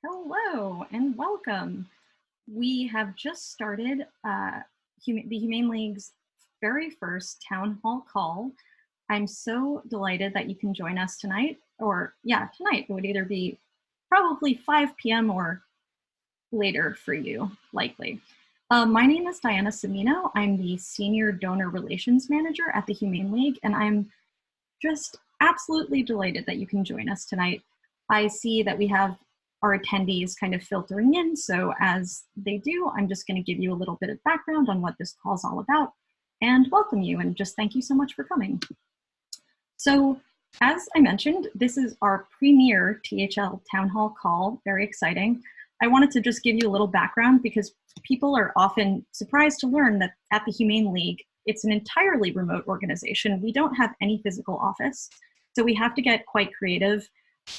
Hello and welcome. We have just started the Humane League's very first town hall call. I'm so delighted that you can join us tonight, or yeah, tonight. It would either be probably 5 p.m. or later for you, likely. My name is Diana Semino. I'm the Senior Donor Relations Manager at the Humane League, and I'm just absolutely delighted that you can join us tonight. I see that we have our attendees kind of filtering in, so as they do, I'm just going to give you a little bit of background on what this call is all about and welcome you, and just thank you so much for coming. So, as I mentioned, this is our premier THL town hall call, very exciting. I wanted to just give you a little background because people are often surprised to learn that at the Humane League, it's an entirely remote organization. We don't have any physical office, so we have to get quite creative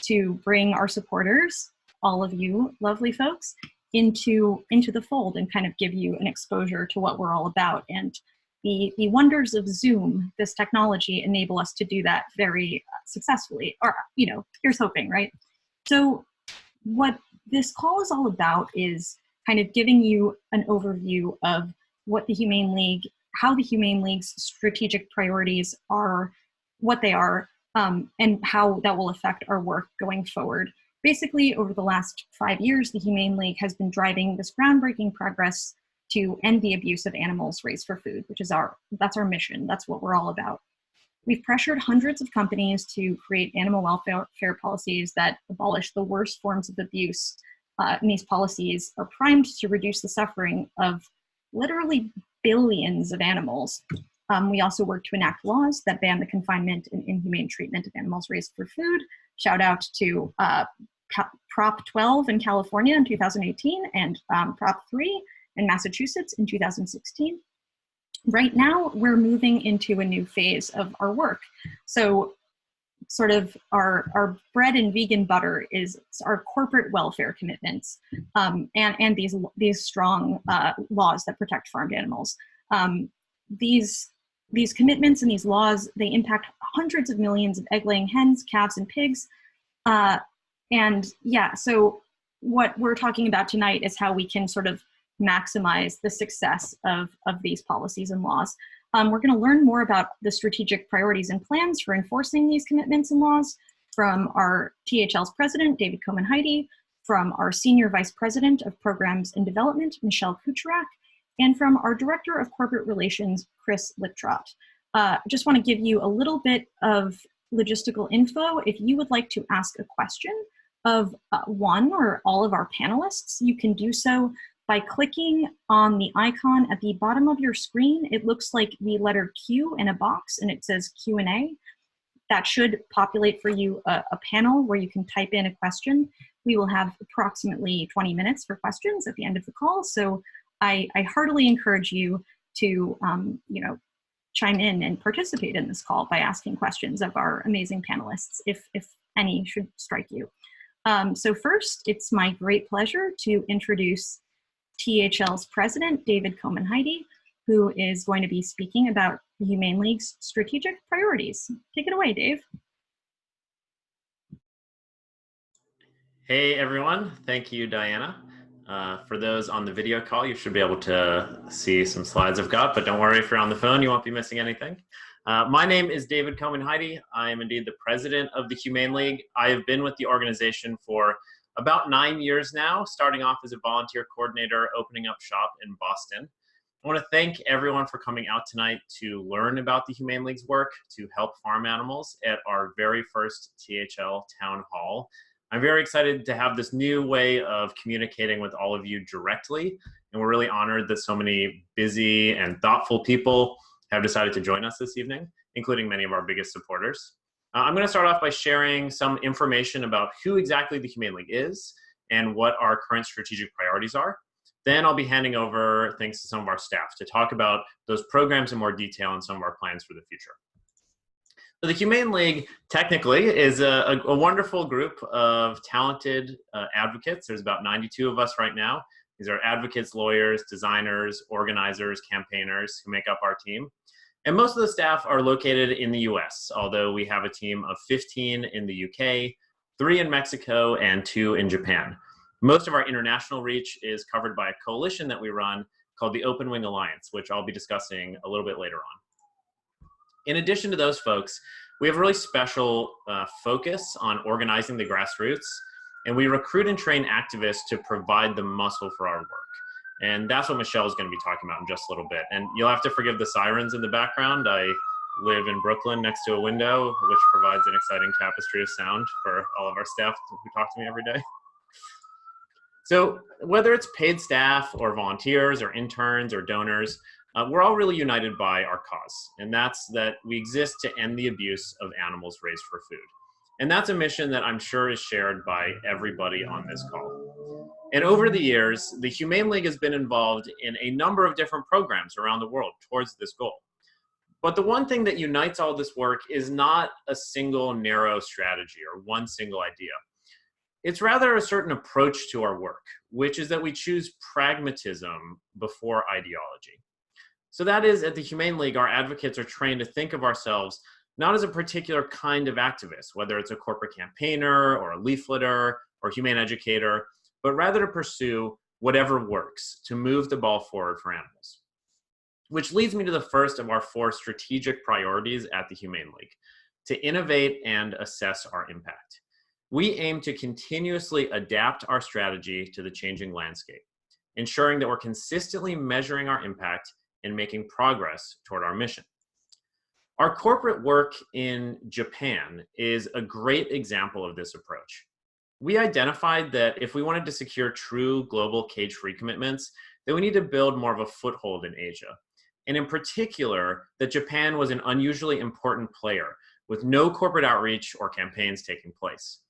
to bring our supporters, all of you lovely folks, into the fold and kind of give you an exposure to what we're all about. And the wonders of Zoom, this technology, enable us to do that very successfully, or, here's hoping, right? So what this call is all about is kind of giving you an overview of what the Humane League, how the Humane League's strategic priorities are, what they are, and how that will affect our work going forward. Basically, over the last 5 years, the Humane League has been driving this groundbreaking progress to end the abuse of animals raised for food, which is that's our mission. That's what we're all about. We've pressured hundreds of companies to create animal welfare policies that abolish the worst forms of abuse. And these policies are primed to reduce the suffering of literally billions of animals. We also work to enact laws that ban the confinement and inhumane treatment of animals raised for food. Shout out to Prop 12 in California in 2018 and Prop 3 in Massachusetts in 2016. Right now, we're moving into a new phase of our work. So sort of our bread and vegan butter is our corporate welfare commitments and these strong laws that protect farmed animals. These commitments and these laws, they impact hundreds of millions of egg-laying hens, calves, and pigs. And yeah, so what we're talking about tonight is how we can sort of maximize the success of these policies and laws. We're going to learn more about the strategic priorities and plans for enforcing these commitments and laws from our THL's president, David Komen-Heide, from our senior vice president of programs and development, Michelle Kucherak, and from our director of corporate relations, Chris Liptrot. Just want to give you a little bit of logistical info. If you would like to ask a question of one or all of our panelists, you can do so by clicking on the icon at the bottom of your screen. It looks like the letter Q in a box, and it says Q&A. That should populate for you a panel where you can type in a question. We will have approximately 20 minutes for questions at the end of the call, so I heartily encourage you to chime in and participate in this call by asking questions of our amazing panelists, if any should strike you. So first, it's my great pleasure to introduce THL's president, David Komen-Heide, who is going to be speaking about the Humane League's strategic priorities. Take it away, Dave. Hey, everyone. Thank you, Diana. For those on the video call, you should be able to see some slides I've got, but don't worry if you're on the phone, you won't be missing anything. My name is David Komen-Heide. I am indeed the president of the Humane League. I have been with the organization for about 9 years now, starting off as a volunteer coordinator, opening up shop in Boston. I want to thank everyone for coming out tonight to learn about the Humane League's work to help farm animals at our very first THL town hall. I'm very excited to have this new way of communicating with all of you directly, and we're really honored that so many busy and thoughtful people have decided to join us this evening, including many of our biggest supporters. I'm going to start off by sharing some information about who exactly the Humane League is and what our current strategic priorities are. Then I'll be handing over things to some of our staff to talk about those programs in more detail and some of our plans for the future. So the Humane League technically is a wonderful group of talented advocates. There's about 92 of us right now. These are advocates, lawyers, designers, organizers, campaigners who make up our team. And most of the staff are located in the US, although we have a team of 15 in the UK, 3 in Mexico, and 2 in Japan. Most of our international reach is covered by a coalition that we run called the Open Wing Alliance, which I'll be discussing a little bit later on. In addition to those folks, we have a really special focus on organizing the grassroots, and we recruit and train activists to provide the muscle for our work. And that's what Michelle is going to be talking about in just a little bit. And you'll have to forgive the sirens in the background. I live in Brooklyn next to a window, which provides an exciting tapestry of sound for all of our staff who talk to me every day. So whether it's paid staff or volunteers or interns or donors, we're all really united by our cause, and that's that we exist to end the abuse of animals raised for food. And that's a mission that I'm sure is shared by everybody on this call. And over the years, the Humane League has been involved in a number of different programs around the world towards this goal. But the one thing that unites all this work is not a single narrow strategy or one single idea. It's rather a certain approach to our work, which is that we choose pragmatism before ideology. So that is, at the Humane League, our advocates are trained to think of ourselves not as a particular kind of activist, whether it's a corporate campaigner or a leafleter or humane educator, but rather to pursue whatever works to move the ball forward for animals. Which leads me to the first of our 4 strategic priorities at the Humane League: to innovate and assess our impact. We aim to continuously adapt our strategy to the changing landscape, ensuring that we're consistently measuring our impact and making progress toward our mission. Our corporate work in Japan is a great example of this approach. We identified that if we wanted to secure true global cage-free commitments, then we need to build more of a foothold in Asia. And in particular, that Japan was an unusually important player with no corporate outreach or campaigns taking place.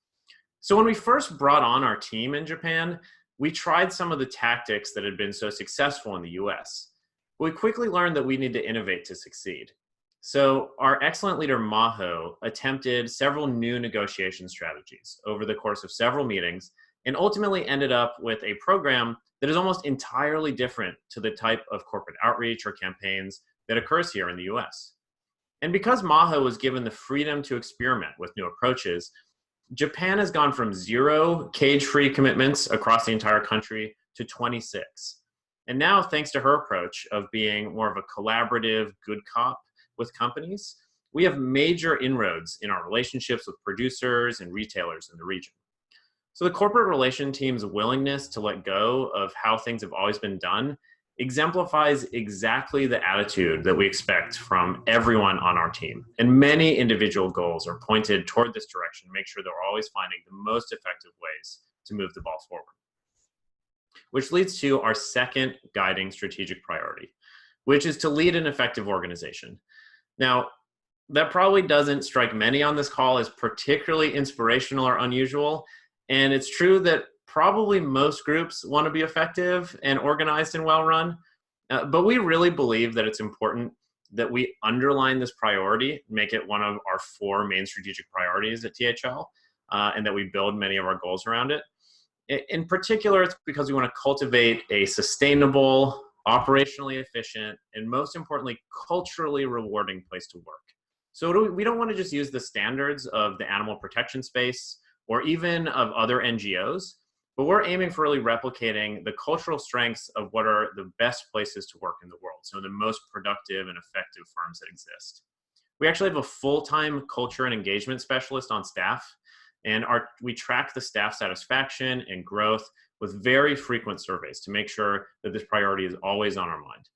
So when we first brought on our team in Japan, we tried some of the tactics that had been so successful in the US. We quickly learned that we need to innovate to succeed. So our excellent leader, Maho, attempted several new negotiation strategies over the course of several meetings and ultimately ended up with a program that is almost entirely different to the type of corporate outreach or campaigns that occurs here in the US. And because Maho was given the freedom to experiment with new approaches, Japan has gone from 0 cage-free commitments across the entire country to 26. And now, thanks to her approach of being more of a collaborative good cop with companies, we have major inroads in our relationships with producers and retailers in the region. So the corporate relation team's willingness to let go of how things have always been done exemplifies exactly the attitude that we expect from everyone on our team. And many individual goals are pointed toward this direction to make sure that we're always finding the most effective ways to move the ball forward. Which leads to our second guiding strategic priority, which is to lead an effective organization. Now, that probably doesn't strike many on this call as particularly inspirational or unusual. And it's true that probably most groups want to be effective and organized and well-run, but we really believe that it's important that we underline this priority, make it one of our 4 main strategic priorities at THL, and that we build many of our goals around it. In particular, it's because we want to cultivate a sustainable, operationally efficient, and most importantly, culturally rewarding place to work. So we don't want to just use the standards of the animal protection space or even of other NGOs, but we're aiming for really replicating the cultural strengths of what are the best places to work in the world, so the most productive and effective firms that exist. We actually have a full-time culture and engagement specialist on staff, and we track the staff satisfaction and growth with very frequent surveys to make sure that this priority is always on our mind.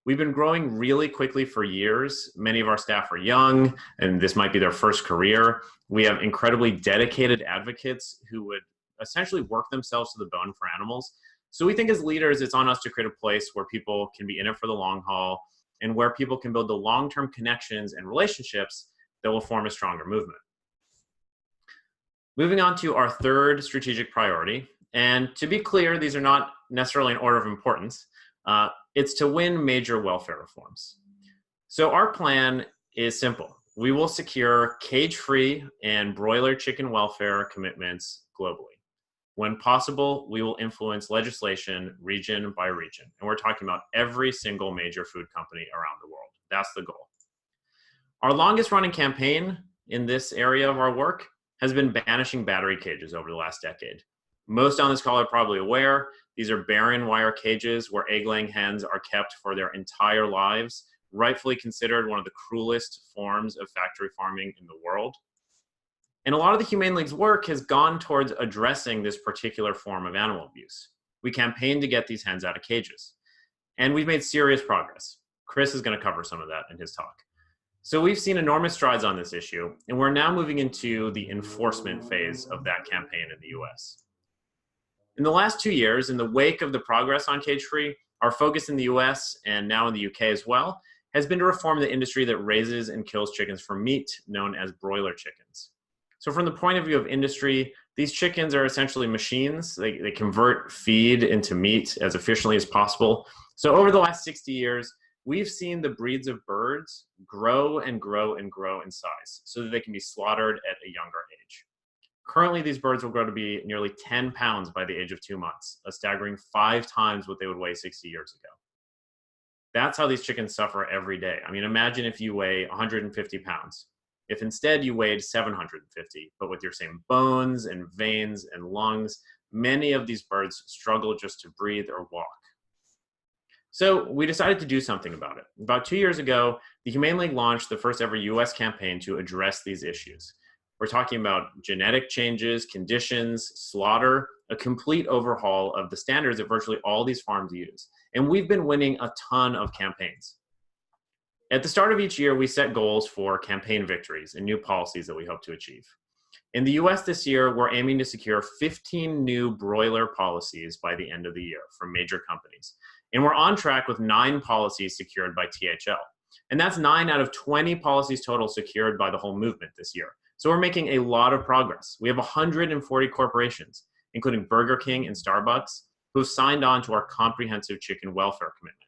We've been growing really quickly for years. Many of our staff are young, and this might be their first career. We have incredibly dedicated advocates who would essentially work themselves to the bone for animals. So we think as leaders, it's on us to create a place where people can be in it for the long haul and where people can build the long-term connections and relationships that will form a stronger movement. Moving on to our third strategic priority, and to be clear, these are not necessarily in order of importance. It's to win major welfare reforms. So our plan is simple. We will secure cage-free and broiler chicken welfare commitments globally. When possible, we will influence legislation region by region. And we're talking about every single major food company around the world. That's the goal. Our longest running campaign in this area of our work has been banishing battery cages over the last decade. Most on this call are probably aware, these are barren wire cages where egg-laying hens are kept for their entire lives, rightfully considered one of the cruelest forms of factory farming in the world. And a lot of the Humane League's work has gone towards addressing this particular form of animal abuse. We campaigned to get these hens out of cages, and we've made serious progress. Chris is going to cover some of that in his talk. So we've seen enormous strides on this issue, and we're now moving into the enforcement phase of that campaign in the US. In the last 2 years, in the wake of the progress on cage-free, our focus in the US and now in the UK as well has been to reform the industry that raises and kills chickens for meat, known as broiler chickens. So from the point of view of industry, these chickens are essentially machines. They convert feed into meat as efficiently as possible. So over the last 60 years, we've seen the breeds of birds grow and grow and grow in size so that they can be slaughtered at a younger age. Currently, these birds will grow to be nearly 10 pounds by the age of 2 months, a staggering 5 times what they would weigh 60 years ago. That's how these chickens suffer every day. I mean, imagine if you weigh 150 pounds. If instead you weighed 750, but with your same bones and veins and lungs, many of these birds struggle just to breathe or walk. So we decided to do something about it. About 2 years ago, the Humane League launched the first ever US campaign to address these issues. We're talking about genetic changes, conditions, slaughter, a complete overhaul of the standards that virtually all these farms use. And we've been winning a ton of campaigns. At the start of each year, we set goals for campaign victories and new policies that we hope to achieve. In the US this year, we're aiming to secure 15 new broiler policies by the end of the year from major companies. And we're on track with 9 policies secured by THL. And that's 9 out of 20 policies total secured by the whole movement this year. So we're making a lot of progress. We have 140 corporations, including Burger King and Starbucks, who have signed on to our comprehensive chicken welfare commitment.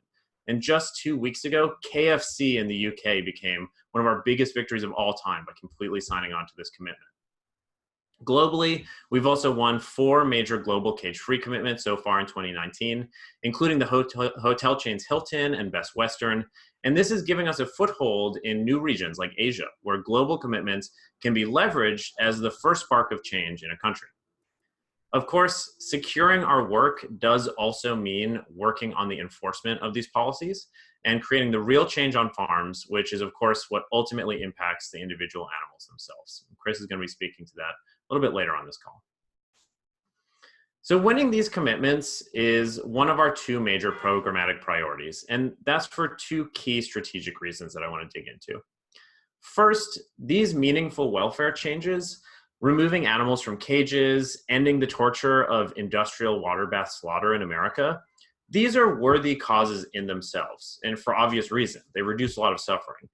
And just 2 weeks ago, KFC in the UK became one of our biggest victories of all time by completely signing on to this commitment. Globally, we've also won 4 major global cage-free commitments so far in 2019, including the hotel chains Hilton and Best Western. And this is giving us a foothold in new regions like Asia, where global commitments can be leveraged as the first spark of change in a country. Of course, securing our work does also mean working on the enforcement of these policies and creating the real change on farms, which is, of course, what ultimately impacts the individual animals themselves. Chris is going to be speaking to that a little bit later on this call. So winning these commitments is one of our 2 major programmatic priorities, and that's for 2 key strategic reasons that I want to dig into. First, these meaningful welfare changes, removing animals from cages, ending the torture of industrial water bath slaughter in America, these are worthy causes in themselves, and for obvious reason. They reduce a lot of suffering.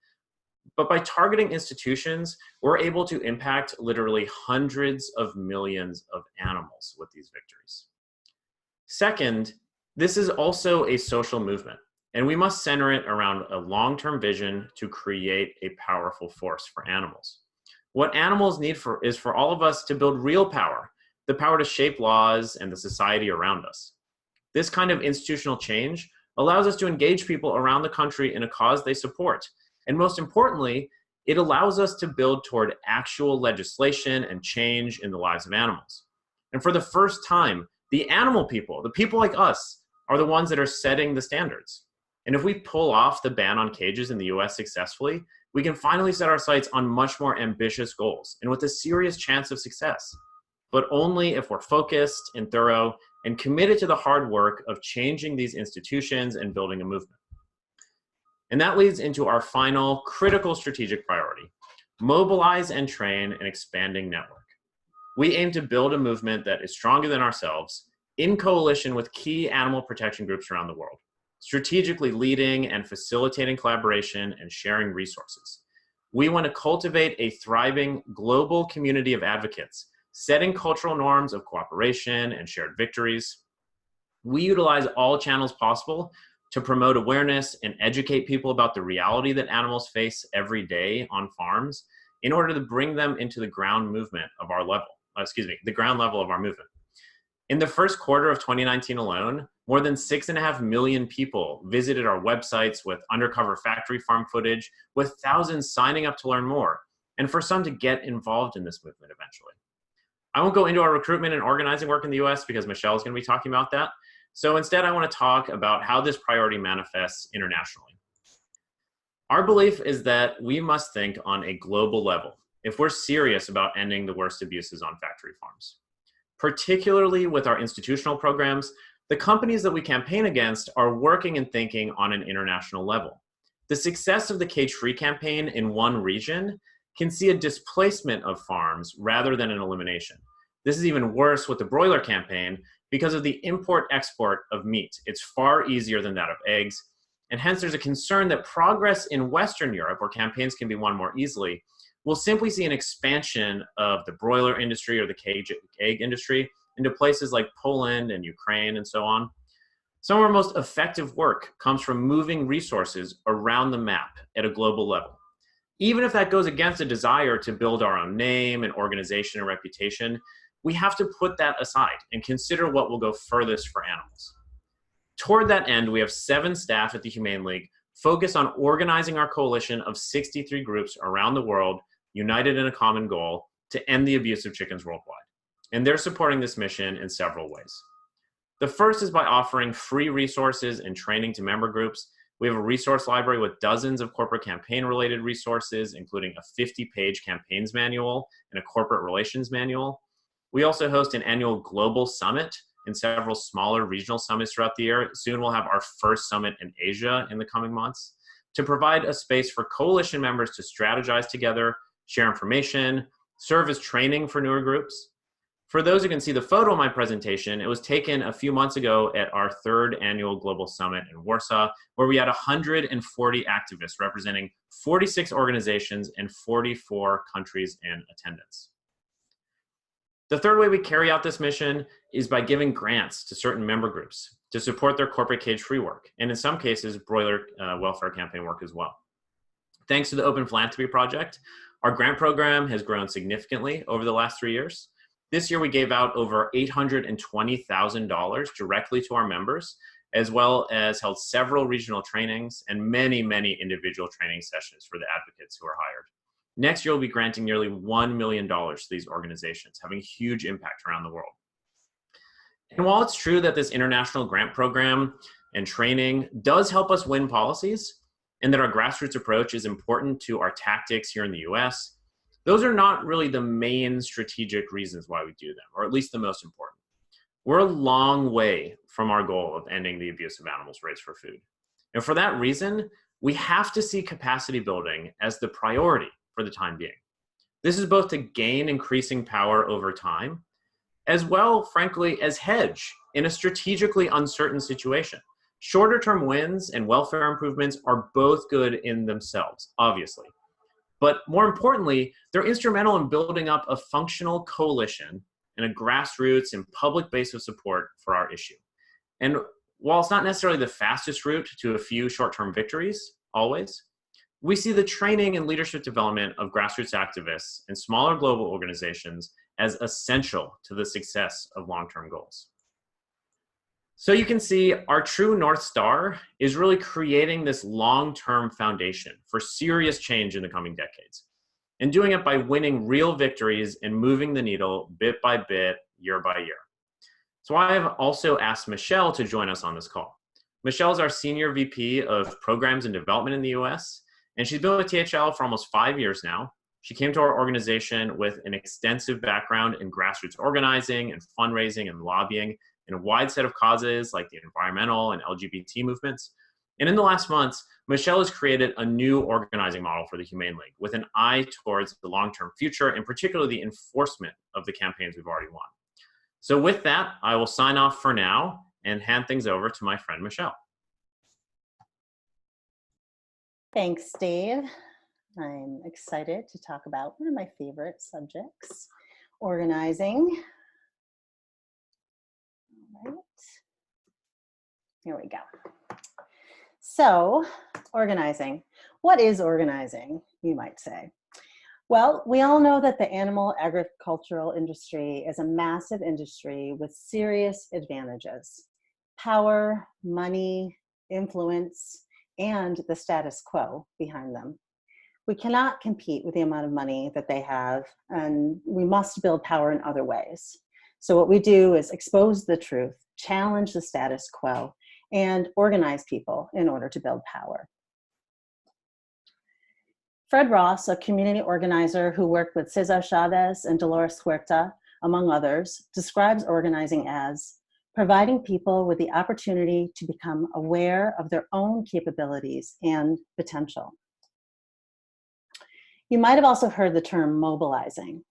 But by targeting institutions, we're able to impact literally hundreds of millions of animals with these victories. Second, this is also a social movement, and we must center it around a long-term vision to create a powerful force for animals. What animals need is for all of us to build real power, the power to shape laws and the society around us. This kind of institutional change allows us to engage people around the country in a cause they support. And most importantly, it allows us to build toward actual legislation and change in the lives of animals. And for the first time, the animal people, the people like us, are the ones that are setting the standards. And if we pull off the ban on cages in the US successfully, we can finally set our sights on much more ambitious goals and with a serious chance of success. But only if we're focused and thorough and committed to the hard work of changing these institutions and building a movement. And that leads into our final critical strategic priority: mobilize and train an expanding network. We aim to build a movement that is stronger than ourselves, in coalition with key animal protection groups around the world, strategically leading and facilitating collaboration and sharing resources. We want to cultivate a thriving global community of advocates, setting cultural norms of cooperation and shared victories. We utilize all channels possible to promote awareness and educate people about the reality that animals face every day on farms in order to bring them into the ground movement of our level, the ground level of our movement. In the first quarter of 2019 alone, more than 6.5 million people visited our websites with undercover factory farm footage, with thousands signing up to learn more, and for some to get involved in this movement eventually. I won't go into our recruitment and organizing work in the US because Michelle is going to be talking about that. So instead, I want to talk about how this priority manifests internationally. Our belief is that we must think on a global level if we're serious about ending the worst abuses on factory farms. Particularly with our institutional programs, the companies that we campaign against are working and thinking on an international level. The success of the cage-free campaign in one region can see a displacement of farms rather than an elimination. This is even worse with the broiler campaign because of the import-export of meat. It's far easier than that of eggs, and hence there's a concern that progress in Western Europe, where campaigns can be won more easily, we'll simply see an expansion of the broiler industry or the cage egg industry into places like Poland and Ukraine and so on. Some of our most effective work comes from moving resources around the map at a global level. Even if that goes against a desire to build our own name and organization and reputation, we have to put that aside and consider what will go furthest for animals. Toward that end, we have 7 staff at the Humane League focused on organizing our coalition of 63 groups around the world, united in a common goal to end the abuse of chickens worldwide. And they're supporting this mission in several ways. The first is by offering free resources and training to member groups. We have a resource library with dozens of corporate campaign-related resources, including a 50-page campaigns manual and a corporate relations manual. We also host an annual global summit and several smaller regional summits throughout the year. Soon we'll have our first summit in Asia in the coming months to provide a space for coalition members to strategize together, share information, serve as training for newer groups. For those who can see the photo of my presentation, it was taken a few months ago at our 3rd annual Global Summit in Warsaw, where we had 140 activists representing 46 organizations and 44 countries in attendance. The third way we carry out this mission is by giving grants to certain member groups to support their corporate cage-free work, and in some cases, broiler welfare campaign work as well. Thanks to the Open Philanthropy Project, our grant program has grown significantly over the last 3 years. This year, we gave out over $820,000 directly to our members, as well as held several regional trainings and many, many individual training sessions for the advocates who are hired. Next year, we'll be granting nearly $1 million to these organizations, having a huge impact around the world. And while it's true that this international grant program and training does help us win policies, and that our grassroots approach is important to our tactics here in the US, those are not really the main strategic reasons why we do them, or at least the most important. We're a long way from our goal of ending the abuse of animals raised for food. And for that reason, we have to see capacity building as the priority for the time being. This is both to gain increasing power over time, as well, frankly, as hedge in a strategically uncertain situation. Shorter term wins and welfare improvements are both good in themselves, obviously. But more importantly, they're instrumental in building up a functional coalition and a grassroots and public base of support for our issue. And while it's not necessarily the fastest route to a few short-term victories, always, we see the training and leadership development of grassroots activists and smaller global organizations as essential to the success of long-term goals. So you can see our true North Star is really creating this long-term foundation for serious change in the coming decades, and doing it by winning real victories and moving the needle bit by bit, year by year. So I have also asked Michelle to join us on this call. Michelle is our Senior VP of Programs and Development in the US, and she's been with THL for almost 5 years now. She came to our organization with an extensive background in grassroots organizing and fundraising and lobbying in a wide set of causes like the environmental and LGBT movements. And in the last months, Michelle has created a new organizing model for the Humane League with an eye towards the long-term future, and particularly the enforcement of the campaigns we've already won. So with that, I will sign off for now and hand things over to my friend, Michelle. Thanks, Dave. I'm excited to talk about one of my favorite subjects, organizing. All right, here we go. So, organizing. What is organizing, you might say? Well, we all know that the animal agricultural industry is a massive industry with serious advantages: power, money, influence, and the status quo behind them. We cannot compete with the amount of money that they have, and we must build power in other ways. So what we do is expose the truth, challenge the status quo, and organize people in order to build power. Fred Ross, a community organizer who worked with Cesar Chavez and Dolores Huerta, among others, describes organizing as providing people with the opportunity to become aware of their own capabilities and potential. You might have also heard the term mobilizing.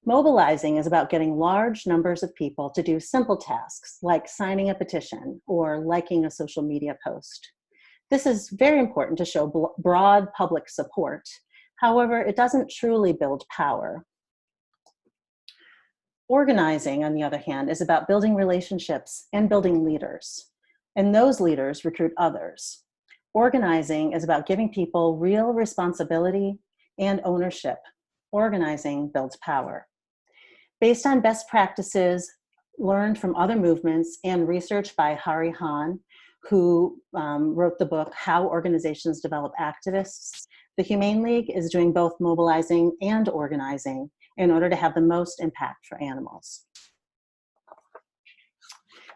Mobilizing is about getting large numbers of people to do simple tasks like signing a petition or liking a social media post. This is very important to show broad public support. However, it doesn't truly build power. Organizing, on the other hand, is about building relationships and building leaders, and those leaders recruit others. Organizing is about giving people real responsibility and ownership. Organizing builds power. Based on best practices learned from other movements and research by Hari Han, who wrote the book, How Organizations Develop Activists, the Humane League is doing both mobilizing and organizing in order to have the most impact for animals.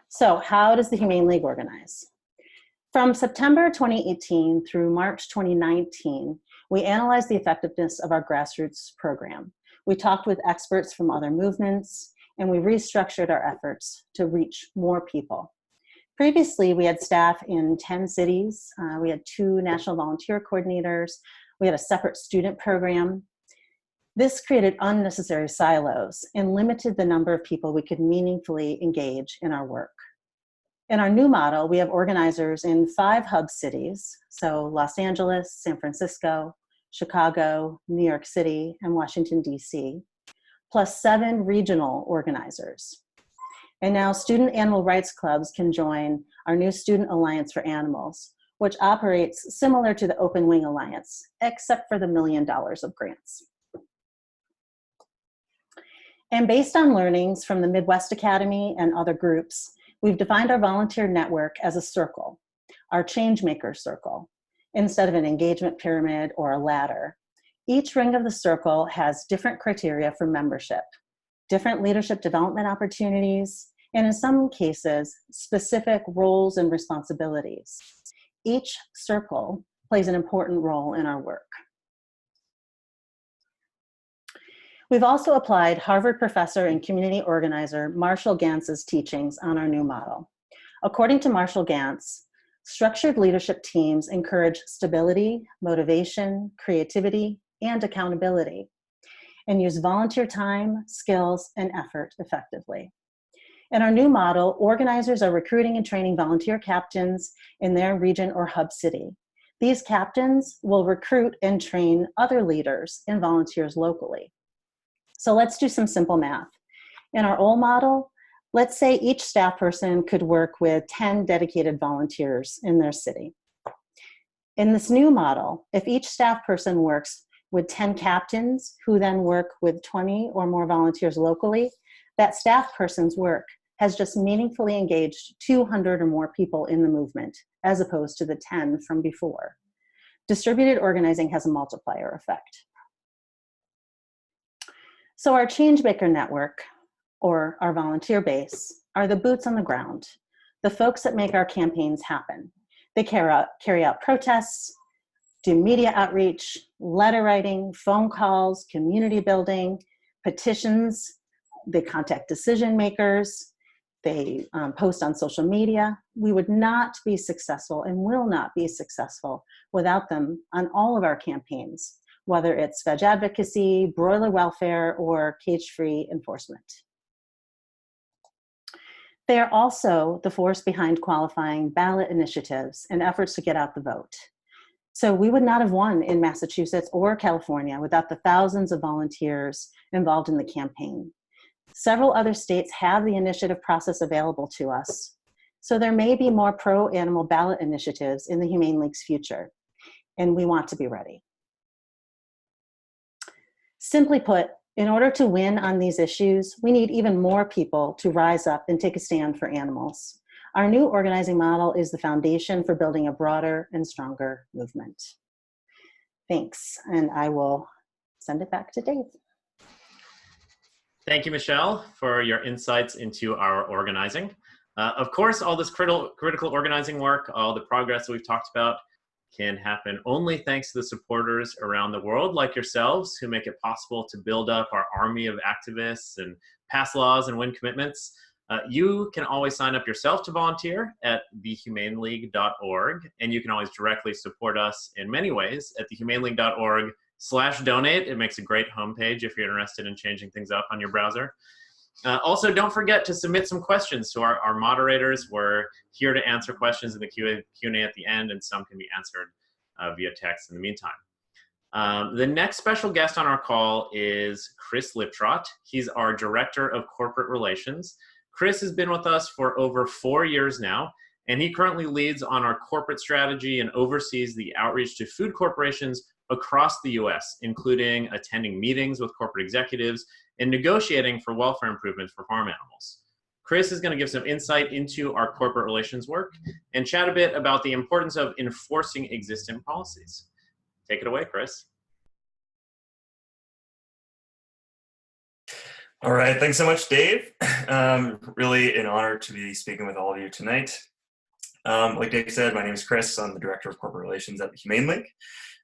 So how does the Humane League organize? From September 2018 through March 2019, we analyzed the effectiveness of our grassroots program. We talked with experts from other movements, and we restructured our efforts to reach more people. Previously, we had staff in 10 cities. We had 2 national volunteer coordinators. We had a separate student program. This created unnecessary silos and limited the number of people we could meaningfully engage in our work. In our new model, we have organizers in 5 hub cities, so Los Angeles, San Francisco, Chicago, New York City, and Washington, D.C., plus 7 regional organizers. And now student animal rights clubs can join our new Student Alliance for Animals, which operates similar to the Open Wing Alliance, except for the $1 million of grants. And based on learnings from the Midwest Academy and other groups, we've defined our volunteer network as a circle, our changemaker circle, instead of an engagement pyramid or a ladder. Each ring of the circle has different criteria for membership, different leadership development opportunities, and in some cases, specific roles and responsibilities. Each circle plays an important role in our work. We've also applied Harvard professor and community organizer Marshall Gantz's teachings on our new model. According to Marshall Gantz, structured leadership teams encourage stability, motivation, creativity, and accountability, and use volunteer time, skills, and effort effectively. In our new model, organizers are recruiting and training volunteer captains in their region or hub city. These captains will recruit and train other leaders and volunteers locally. So let's do some simple math. In our old model, let's say each staff person could work with 10 dedicated volunteers in their city. In this new model, if each staff person works with 10 captains who then work with 20 or more volunteers locally, that staff person's work has just meaningfully engaged 200 or more people in the movement, as opposed to the 10 from before. Distributed organizing has a multiplier effect. So our Changemaker network, or our volunteer base, are the boots on the ground, the folks that make our campaigns happen. They carry out protests, do media outreach, letter writing, phone calls, community building, petitions. They contact decision makers. They post on social media. We would not be successful and will not be successful without them on all of our campaigns, whether it's veg advocacy, broiler welfare, or cage-free enforcement. They are also the force behind qualifying ballot initiatives and efforts to get out the vote. So we would not have won in Massachusetts or California without the thousands of volunteers involved in the campaign. Several other states have the initiative process available to us, so there may be more pro-animal ballot initiatives in the Humane League's future, and we want to be ready. Simply put, in order to win on these issues, we need even more people to rise up and take a stand for animals. Our new organizing model is the foundation for building a broader and stronger movement. Thanks, and I will send it back to Dave. Thank you, Michelle, for your insights into our organizing. Of course, all this critical organizing work, all the progress that we've talked about can happen only thanks to the supporters around the world like yourselves who make it possible to build up our army of activists and pass laws and win commitments. You can always sign up yourself to volunteer at thehumaneleague.org, and you can always directly support us in many ways at thehumaneleague.org/donate. It makes a great homepage if you're interested in changing things up on your browser. Also, don't forget to submit some questions to our moderators. We're here to answer questions in the Q&A at the end, and some can be answered via text in the meantime. The next special guest on our call is Chris Liptrot. He's our Director of Corporate Relations. Chris has been with us for over 4 years now, and he currently leads on our corporate strategy and oversees the outreach to food corporations across the US, including attending meetings with corporate executives and negotiating for welfare improvements for farm animals. Chris is going to give some insight into our corporate relations work and chat a bit about the importance of enforcing existing policies. Take it away, Chris. All right, thanks so much, Dave. Really an honor to be speaking with all of you tonight. Like Dave said, my name is Chris. I'm the Director of Corporate Relations at the Humane League.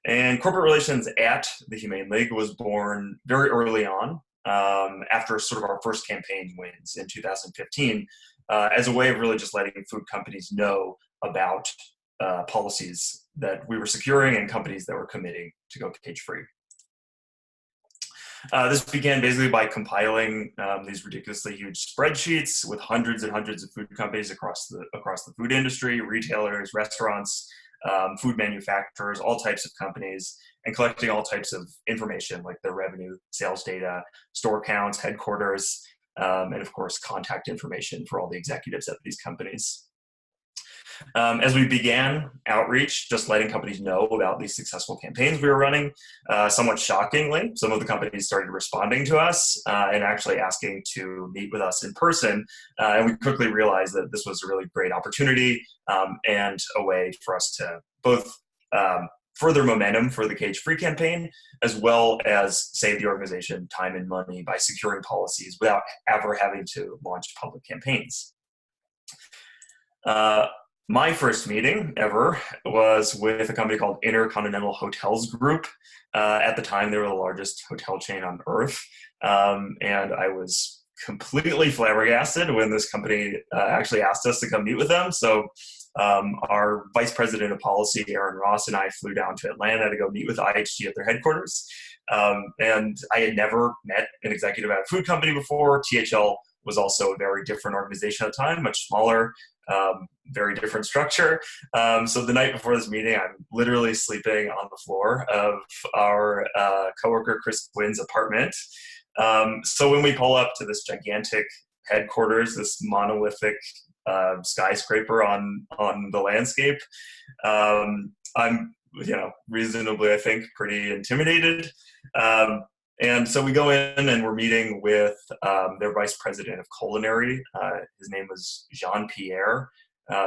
And corporate relations at the Humane League was born very early on, after sort of our first campaign wins in 2015, as a way of really just letting food companies know about policies that we were securing and companies that were committing to go cage-free. This began basically by compiling these ridiculously huge spreadsheets with hundreds and hundreds of food companies across the food industry, retailers, restaurants, food manufacturers, all types of companies, and collecting all types of information like their revenue, sales data, store counts, headquarters, and of course contact information for all the executives at these companies. As we began outreach, just letting companies know about these successful campaigns we were running, somewhat shockingly, some of the companies started responding to us and actually asking to meet with us in person. And we quickly realized that this was a really great opportunity and a way for us to both further momentum for the cage-free campaign, as well as save the organization time and money by securing policies without ever having to launch public campaigns. My first meeting ever was with a company called Intercontinental Hotels Group. At the time, they were the largest hotel chain on earth. And I was completely flabbergasted when this company actually asked us to come meet with them. So our vice president of policy, Aaron Ross, and I flew down to Atlanta to go meet with IHG at their headquarters. And I had never met an executive at a food company before. THL was also a very different organization at the time, much smaller, very different structure. So the night before this meeting, I'm literally sleeping on the floor of our coworker Chris Quinn's apartment. So when we pull up to this gigantic headquarters, this monolithic skyscraper on the landscape, I'm reasonably, I think, pretty intimidated. And so we go in and we're meeting with their vice president of culinary. His name was Jean-Pierre,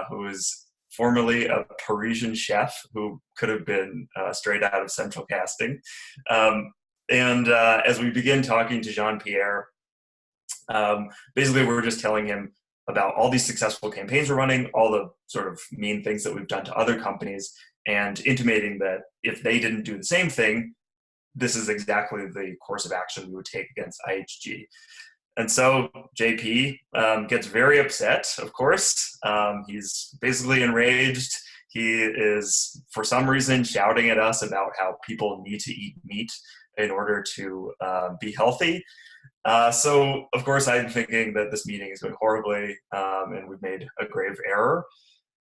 who was formerly a Parisian chef who could have been straight out of Central Casting. And as we begin talking to Jean-Pierre, basically we're just telling him about all these successful campaigns we're running, all the sort of mean things that we've done to other companies, and intimating that if they didn't do the same thing, this is exactly the course of action we would take against IHG. And so JP gets very upset, of course. He's basically enraged. He is, for some reason, shouting at us about how people need to eat meat in order to be healthy. So, of course, I'm thinking that this meeting is going horribly and we've made a grave error.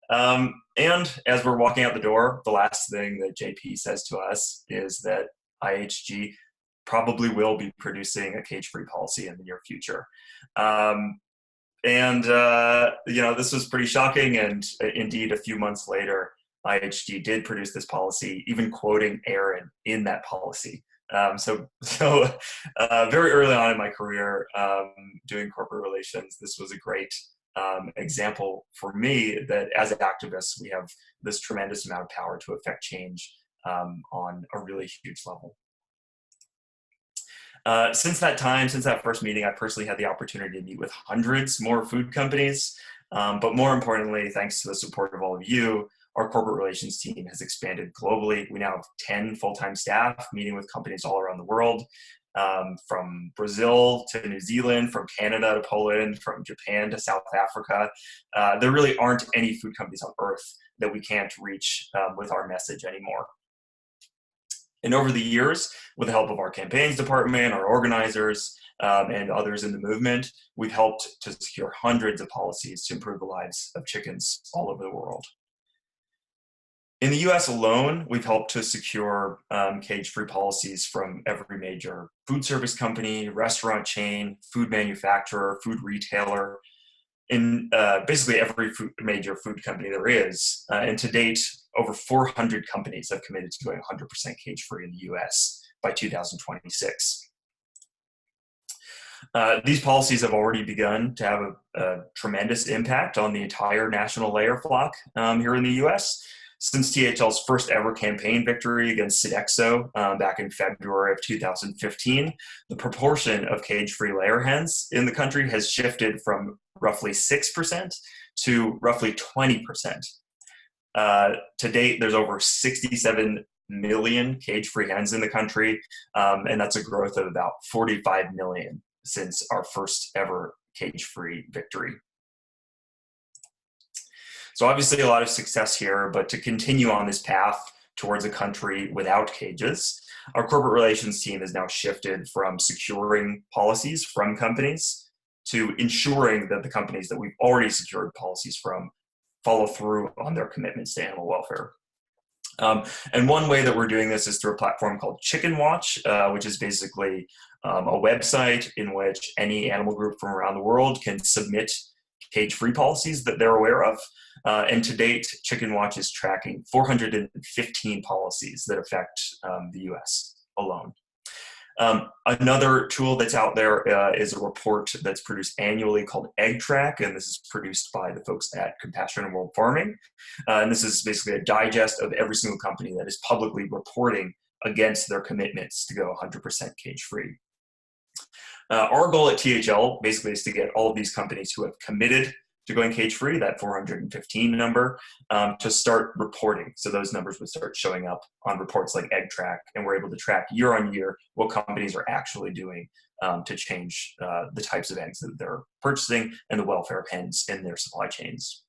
And as we're walking out the door, the last thing that JP says to us is that IHG probably will be producing a cage-free policy in the near future. This was pretty shocking, and indeed a few months later, IHG did produce this policy, even quoting Aaron in that policy. So very early on in my career doing corporate relations, this was a great example for me that as activists, we have this tremendous amount of power to affect change on a really huge level. Since that time, since that first meeting, I personally had the opportunity to meet with hundreds more food companies. But more importantly, thanks to the support of all of you, our corporate relations team has expanded globally. We now have 10 full-time staff meeting with companies all around the world, from Brazil to New Zealand, from Canada to Poland, from Japan to South Africa. There really aren't any food companies on earth that we can't reach with our message anymore. And over the years, with the help of our campaigns department, our organizers, and others in the movement, we've helped to secure hundreds of policies to improve the lives of chickens all over the world. In the US alone, we've helped to secure cage-free policies from every major food service company, restaurant chain, food manufacturer, food retailer, in basically every major food company there is. And to date, over 400 companies have committed to going 100% cage-free in the US by 2026. These policies have already begun to have a tremendous impact on the entire national layer flock here in the US. Since THL's first ever campaign victory against Sodexo back in February of 2015, the proportion of cage-free layer hens in the country has shifted from roughly 6% to roughly 20%. To date, there's over 67 million cage-free hens in the country, and that's a growth of about 45 million since our first ever cage-free victory. So obviously a lot of success here, but to continue on this path towards a country without cages, our corporate relations team has now shifted from securing policies from companies to ensuring that the companies that we've already secured policies from follow through on their commitments to animal welfare. And one way that we're doing this is through a platform called Chicken Watch, which is basically a website in which any animal group from around the world can submit cage-free policies that they're aware of. And to date, Chicken Watch is tracking 415 policies that affect the US alone. Another tool that's out there is a report that's produced annually called Egg Track, and this is produced by the folks at Compassion and World Farming. And this is basically a digest of every single company that is publicly reporting against their commitments to go 100% cage-free. Our goal at THL basically is to get all of these companies who have committed to going cage-free, that 415 number, to start reporting. So those numbers would start showing up on reports like Egg Track, and we're able to track year on year what companies are actually doing to change the types of eggs that they're purchasing and the welfare of hens in their supply chains.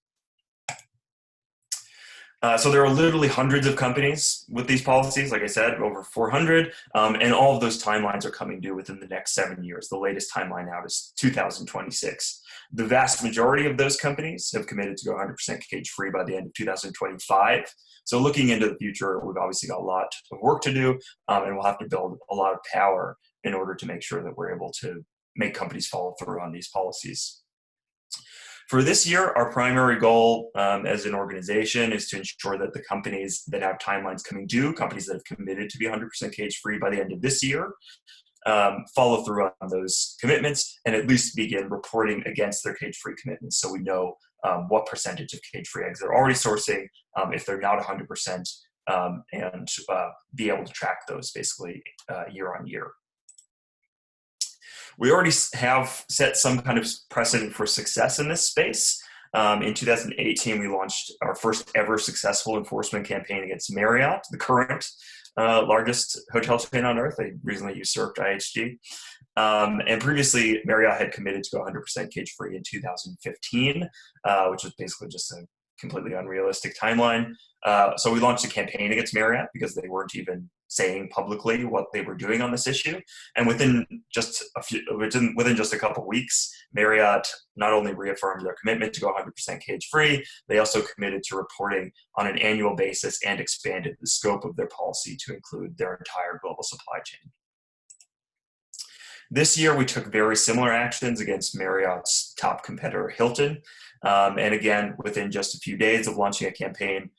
So there are literally hundreds of companies with these policies, like I said, over 400, and all of those timelines are coming due within the next 7 years. The latest timeline out is 2026. The vast majority of those companies have committed to go 100% cage-free by the end of 2025. So looking into the future, we've obviously got a lot of work to do, and we'll have to build a lot of power in order to make sure that we're able to make companies follow through on these policies. For this year, our primary goal as an organization is to ensure that the companies that have timelines coming due, companies that have committed to be 100% cage-free by the end of this year, follow through on those commitments and at least begin reporting against their cage-free commitments so we know what percentage of cage-free eggs they're already sourcing, if they're not 100%, and be able to track those basically year on year. We already have set some kind of precedent for success in this space. In 2018, we launched our first ever successful enforcement campaign against Marriott, the current largest hotel chain on earth. They recently usurped IHG. And previously, Marriott had committed to go 100% cage-free in 2015, which was basically just a completely unrealistic timeline. So we launched a campaign against Marriott because they weren't even saying publicly what they were doing on this issue. And within just a couple weeks, Marriott not only reaffirmed their commitment to go 100% cage-free, they also committed to reporting on an annual basis and expanded the scope of their policy to include their entire global supply chain. This year, we took very similar actions against Marriott's top competitor, Hilton. And again, within just a few days of launching a campaign,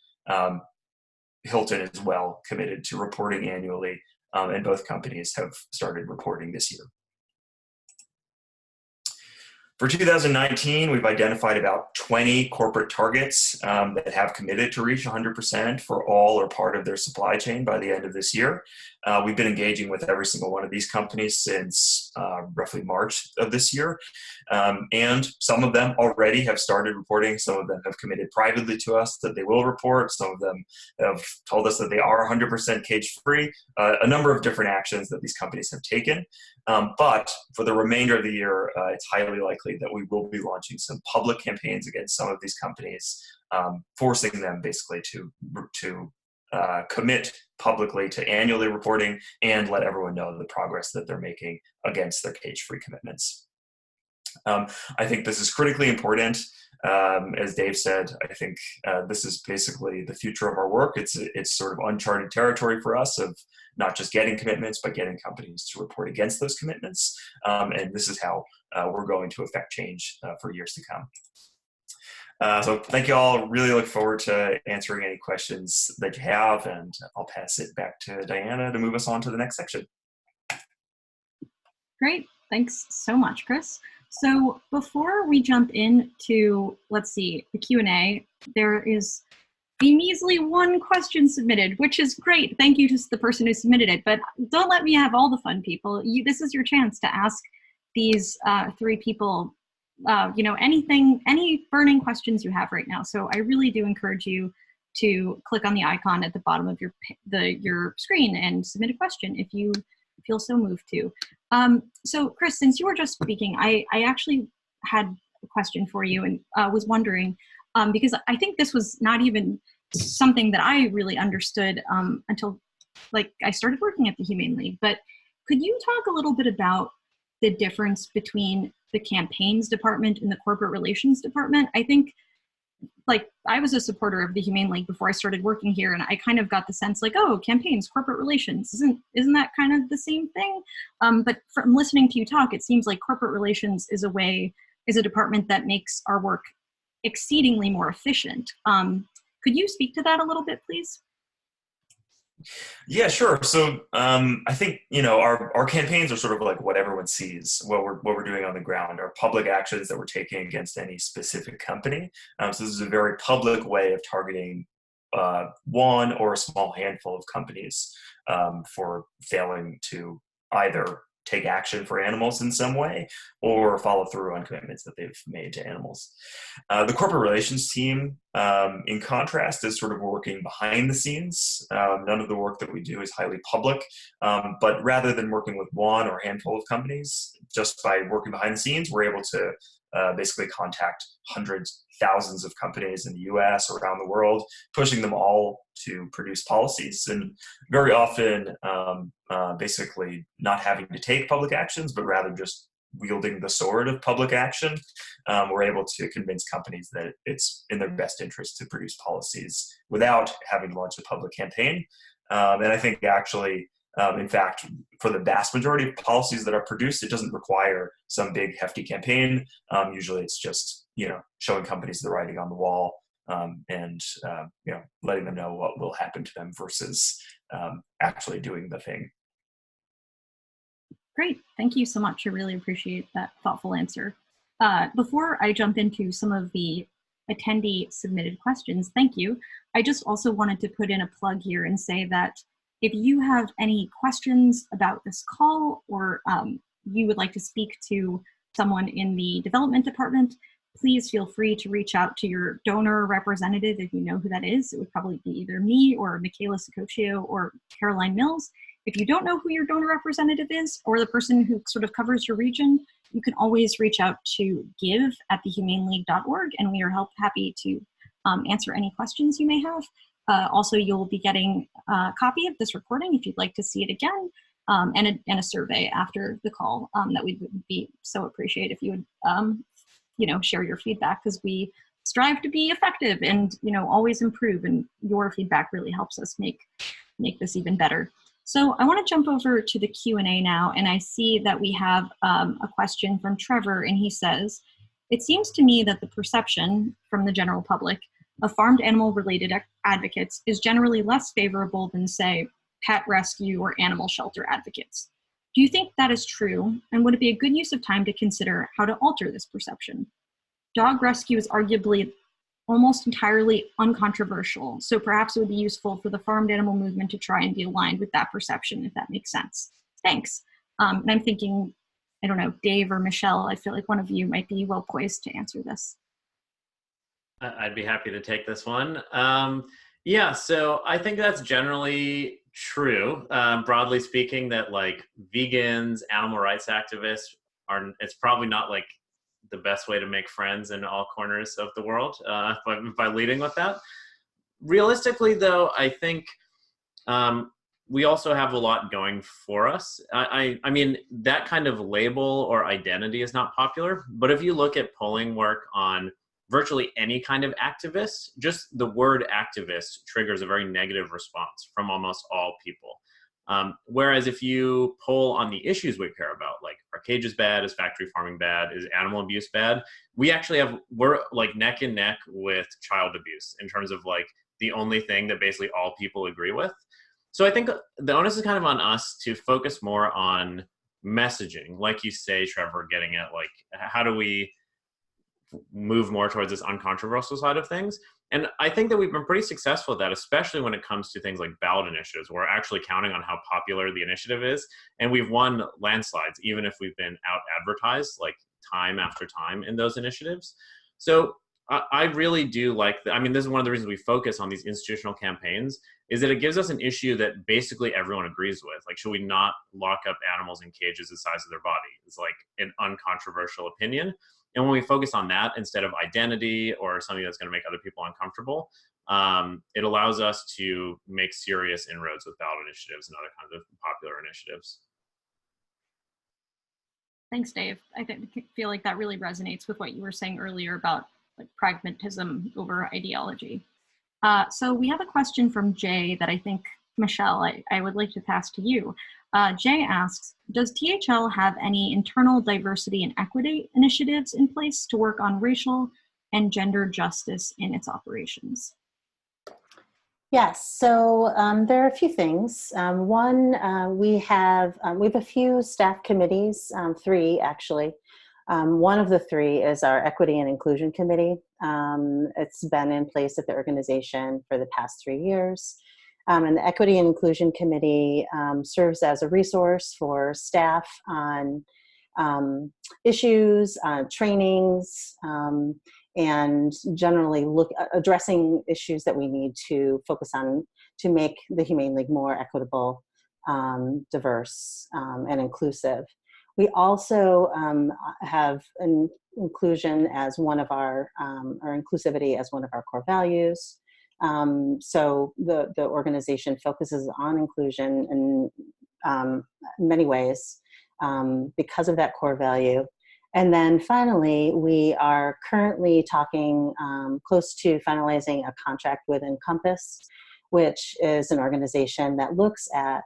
Hilton is well committed to reporting annually, and both companies have started reporting this year. For 2019, we've identified about 20 corporate targets that have committed to reach 100% for all or part of their supply chain by the end of this year. We've been engaging with every single one of these companies since roughly March of this year. And some of them already have started reporting. Some of them have committed privately to us that they will report. Some of them have told us that they are 100% cage-free. A number of different actions that these companies have taken. But for the remainder of the year, it's highly likely that we will be launching some public campaigns against some of these companies, forcing them basically to commit publicly to annually reporting and let everyone know the progress that they're making against their cage-free commitments. I think this is critically important. As Dave said, I think this is basically the future of our work. It's sort of uncharted territory for us of not just getting commitments, but getting companies to report against those commitments. And this is how we're going to affect change for years to come. So thank you all. Really look forward to answering any questions that you have, and I'll pass it back to Diana to move us on to the next section. Great. Thanks so much, Chris. So before we jump into, let's see, the Q&A, there is a measly one question submitted, which is great. Thank you to the person who submitted it, but don't let me have all the fun, people. This is your chance to ask these three people, any burning questions you have right now. So I really do encourage you to click on the icon at the bottom of your screen and submit a question if you feel so moved to. So Chris, since you were just speaking, I actually had a question for you and was wondering, because I think this was not even something that I really understood until I started working at the Humane League, but could you talk a little bit about the difference between the campaigns department and the corporate relations department? I think I was a supporter of the Humane League before I started working here, and I kind of got the sense oh, campaigns, corporate relations, isn't that kind of the same thing? But from listening to you talk, it seems like corporate relations is a department that makes our work exceedingly more efficient. Could you speak to that a little bit, please? Yeah, sure. So I think our campaigns are sort of like what everyone sees, what we're doing on the ground, our public actions that we're taking against any specific company. So this is a very public way of targeting one or a small handful of companies for failing to either take action for animals in some way or follow through on commitments that they've made to animals. The corporate relations team, in contrast, is sort of working behind the scenes. None of the work that we do is highly public, but rather than working with one or a handful of companies, just by working behind the scenes, we're able to basically contact hundreds, thousands of companies in the US, around the world, pushing them all to produce policies. And very often, basically not having to take public actions, but rather just wielding the sword of public action, we're able to convince companies that it's in their best interest to produce policies without having to launch a public campaign. And I think actually, in fact, for the vast majority of policies that are produced, it doesn't require some big hefty campaign. Usually it's just, showing companies the writing on the wall and letting them know what will happen to them versus actually doing the thing. Great. Thank you so much. I really appreciate that thoughtful answer. Before I jump into some of the attendee submitted questions, thank you. I just also wanted to put in a plug here and say that if you have any questions about this call or you would like to speak to someone in the development department, please feel free to reach out to your donor representative if you know who that is. It would probably be either me or Michaela Sicoccio or Caroline Mills. If you don't know who your donor representative is or the person who sort of covers your region, you can always reach out to give@thehumaneleague.org, and we are happy to answer any questions you may have. Also, you'll be getting a copy of this recording if you'd like to see it again, and a survey after the call that we would be so appreciate if you would share your feedback, because we strive to be effective and always improve, and your feedback really helps us make this even better. So I want to jump over to the Q&A now, and I see that we have a question from Trevor, and he says, "It seems to me that the perception from the general public of farmed animal-related advocates is generally less favorable than, say, pet rescue or animal shelter advocates. Do you think that is true? And would it be a good use of time to consider how to alter this perception? Dog rescue is arguably almost entirely uncontroversial, so perhaps it would be useful for the farmed animal movement to try and be aligned with that perception, if that makes sense. Thanks. And I'm thinking, I don't know, Dave or Michelle, I feel like one of you might be well poised to answer this. I'd be happy to take this one. Yeah, so I think that's generally true. Broadly speaking, that like vegans, animal rights activists it's probably not like the best way to make friends in all corners of the world by leading with that. Realistically, though, I think we also have a lot going for us. I mean, that kind of label or identity is not popular, but if you look at polling work on virtually any kind of activist, just the word activist triggers a very negative response from almost all people. Whereas if you poll on the issues we care about, like are cages bad, is factory farming bad, is animal abuse bad, we're like neck and neck with child abuse in terms of like the only thing that basically all people agree with. So I think the onus is kind of on us to focus more on messaging, like you say, Trevor, getting at like, how do we move more towards this uncontroversial side of things? And I think that we've been pretty successful at that, especially when it comes to things like ballot initiatives. We're actually counting on how popular the initiative is. And we've won landslides, even if we've been out advertised like time after time in those initiatives. So I really do like I mean, this is one of the reasons we focus on these institutional campaigns, is that it gives us an issue that basically everyone agrees with. Like, should we not lock up animals in cages the size of their body? It's like an uncontroversial opinion. And when we focus on that instead of identity or something that's going to make other people uncomfortable, it allows us to make serious inroads with ballot initiatives and other kinds of popular initiatives. Thanks, Dave. I feel like that really resonates with what you were saying earlier about like pragmatism over ideology. So we have a question from Jay that I think, Michelle, I would like to pass to you. Jay asks, does THL have any internal diversity and equity initiatives in place to work on racial and gender justice in its operations? Yes, so there are a few things. One, we have a few staff committees, 3 actually. One of the 3 is our Equity and Inclusion Committee. It's been in place at the organization for the past 3 years. And the Equity and Inclusion Committee serves as a resource for staff on issues, trainings, and generally addressing issues that we need to focus on to make the Humane League more equitable, diverse, and inclusive. We also have an inclusion as one of our, or inclusivity as one of our core values. So the organization focuses on inclusion in many ways because of that core value. And then finally, we are currently talking close to finalizing a contract with Encompass, which is an organization that looks at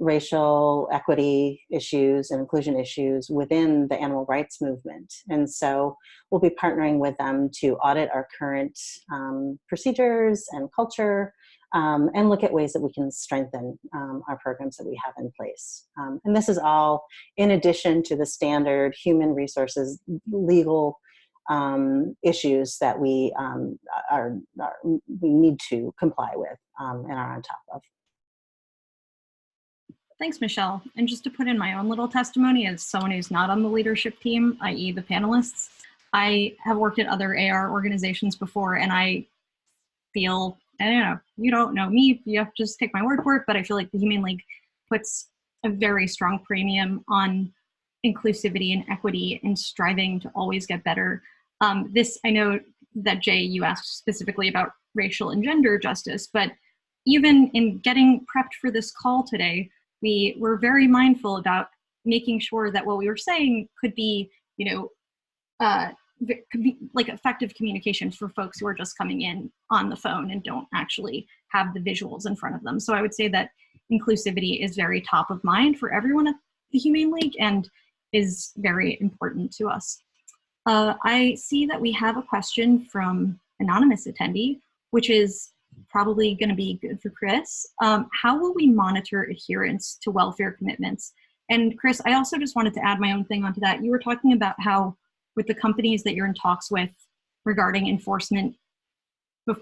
racial equity issues and inclusion issues within the animal rights movement. And so we'll be partnering with them to audit our current procedures and culture and look at ways that we can strengthen our programs that we have in place. And this is all in addition to the standard human resources legal issues that we need to comply with and are on top of. Thanks, Michelle. And just to put in my own little testimony as someone who's not on the leadership team, i.e. the panelists, I have worked at other AR organizations before, and I feel, I don't know, you don't know me, you have to just take my word for it, but I feel like the Humane League puts a very strong premium on inclusivity and equity and striving to always get better. I know that Jay, you asked specifically about racial and gender justice, but even in getting prepped for this call today, we were very mindful about making sure that what we were saying could be, could be like effective communication for folks who are just coming in on the phone and don't actually have the visuals in front of them. So I would say that inclusivity is very top of mind for everyone at the Humane League and is very important to us. I see that we have a question from anonymous attendee, which is probably going to be good for Chris. How will we monitor adherence to welfare commitments And Chris, I also just wanted to add my own thing onto that. You were talking about how with the companies that you're in talks with regarding enforcement,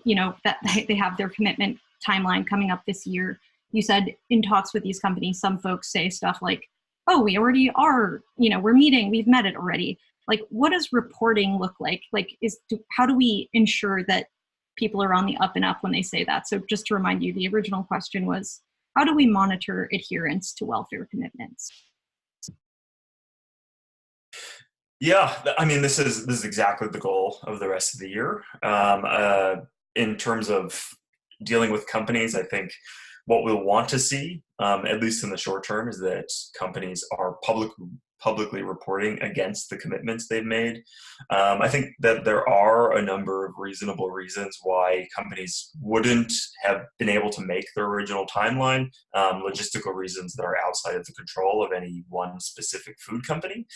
you know, that they have their commitment timeline coming up this year. You said in talks with these companies, some folks say stuff like, oh, we already are, you know, we're meeting, we've met it already. Like, what does reporting look like? Like, how do we ensure that people are on the up and up when they say that? So just to remind you, the original question was, how do we monitor adherence to welfare commitments? Yeah, I mean, this is exactly the goal of the rest of the year. In terms of dealing with companies, I think what we'll want to see, at least in the short term, is that companies are publicly reporting against the commitments they've made. I think that there are a number of reasonable reasons why companies wouldn't have been able to make their original timeline, logistical reasons that are outside of the control of any one specific food company.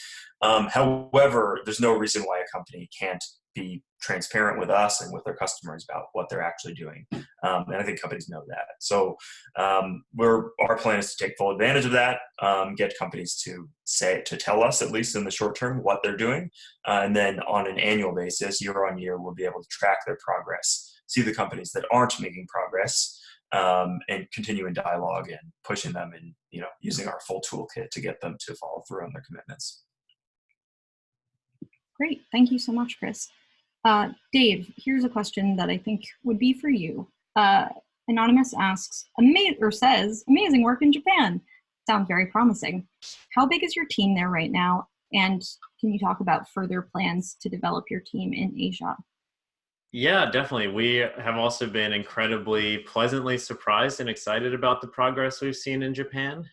However, there's no reason why a company can't be transparent with us and with their customers about what they're actually doing. And I think companies know that. So our plan is to take full advantage of that, get companies to tell us, at least in the short term, what they're doing. And then on an annual basis, year on year, we'll be able to track their progress, see the companies that aren't making progress, and continue in dialogue and pushing them and, you know, using our full toolkit to get them to follow through on their commitments. Great, thank you so much, Chris. Dave, here's a question that I think would be for you. Anonymous asks, says, amazing work in Japan. Sounds very promising. How big is your team there right now? And can you talk about further plans to develop your team in Asia? Yeah, definitely. We have also been incredibly pleasantly surprised and excited about the progress we've seen in Japan.